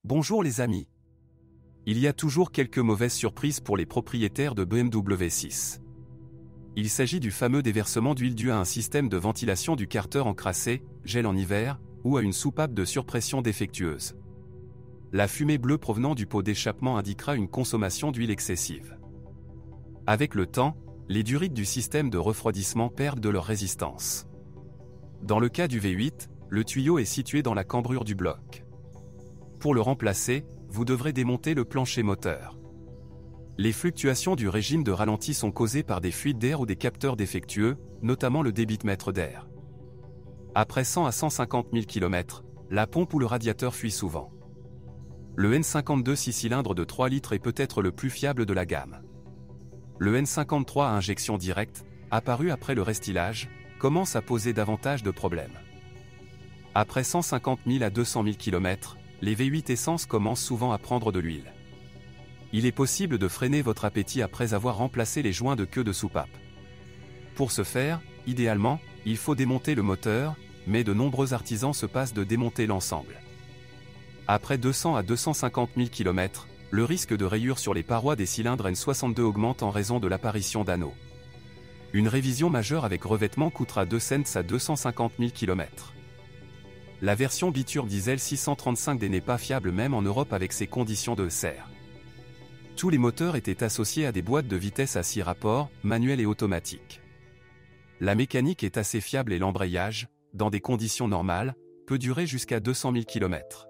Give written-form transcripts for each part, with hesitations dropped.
Bonjour les amis. Il y a toujours quelques mauvaises surprises pour les propriétaires de BMW 6. Il s'agit du fameux déversement d'huile dû à un système de ventilation du carter encrassé, gel en hiver, ou à une soupape de surpression défectueuse. La fumée bleue provenant du pot d'échappement indiquera une consommation d'huile excessive. Avec le temps, les durites du système de refroidissement perdent de leur résistance. Dans le cas du V8, le tuyau est situé dans la cambrure du bloc. Pour le remplacer, vous devrez démonter le plancher moteur. Les fluctuations du régime de ralenti sont causées par des fuites d'air ou des capteurs défectueux, notamment le débitmètre d'air. Après 100 à 150 000 km, la pompe ou le radiateur fuit souvent. Le N52 6 cylindres de 3 litres est peut-être le plus fiable de la gamme. Le N53 à injection directe, apparu après le restylage, commence à poser davantage de problèmes. Après 150 000 à 200 000 km, les V8 essence commencent souvent à prendre de l'huile. Il est possible de freiner votre appétit après avoir remplacé les joints de queue de soupape. Pour ce faire, idéalement, il faut démonter le moteur, mais de nombreux artisans se passent de démonter l'ensemble. Après 200 à 250 000 km, le risque de rayures sur les parois des cylindres N62 augmente en raison de l'apparition d'anneaux. Une révision majeure avec revêtement coûtera 2 cents à 250 000 km. La version biturbe diesel 635D n'est pas fiable même en Europe avec ses conditions de serre. Tous les moteurs étaient associés à des boîtes de vitesse à 6 rapports, manuelles et automatiques. La mécanique est assez fiable et l'embrayage, dans des conditions normales, peut durer jusqu'à 200 000 km.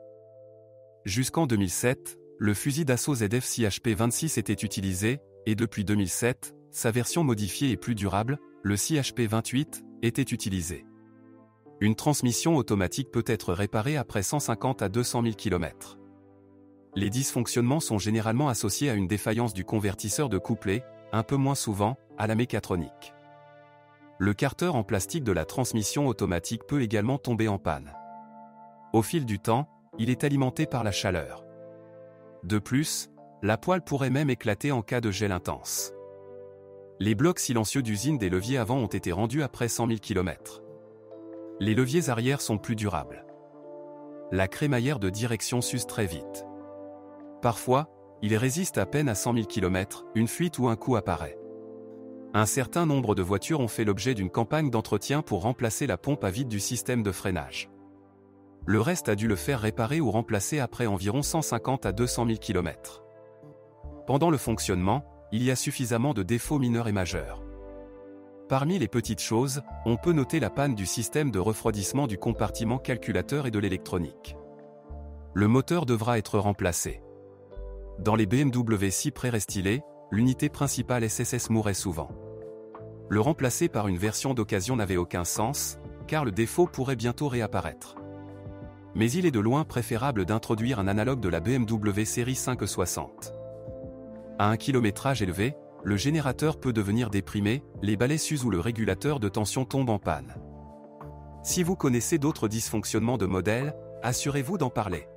Jusqu'en 2007, le fusil d'assaut ZF-6HP26 était utilisé, et depuis 2007, sa version modifiée et plus durable, le 6HP28, était utilisé. Une transmission automatique peut être réparée après 150 à 200 000 km. Les dysfonctionnements sont généralement associés à une défaillance du convertisseur de couplet, un peu moins souvent, à la mécatronique. Le carter en plastique de la transmission automatique peut également tomber en panne. Au fil du temps, il est alimenté par la chaleur. De plus, la poêle pourrait même éclater en cas de gel intense. Les blocs silencieux d'usine des leviers avant ont été rendus après 100 000 km. Les leviers arrière sont plus durables. La crémaillère de direction s'use très vite. Parfois, il résiste à peine à 100 000 km, une fuite ou un coup apparaît. Un certain nombre de voitures ont fait l'objet d'une campagne d'entretien pour remplacer la pompe à vide du système de freinage. Le reste a dû le faire réparer ou remplacer après environ 150 à 200 000 km. Pendant le fonctionnement, il y a suffisamment de défauts mineurs et majeurs. Parmi les petites choses, on peut noter la panne du système de refroidissement du compartiment calculateur et de l'électronique. Le moteur devra être remplacé. Dans les BMW 6 pré-restylés, l'unité principale SSS mourait souvent. Le remplacer par une version d'occasion n'avait aucun sens, car le défaut pourrait bientôt réapparaître. Mais il est de loin préférable d'introduire un analogue de la BMW série 560. À un kilométrage élevé, le générateur peut devenir déprimé, les balais s'usent ou le régulateur de tension tombe en panne. Si vous connaissez d'autres dysfonctionnements de modèle, assurez-vous d'en parler.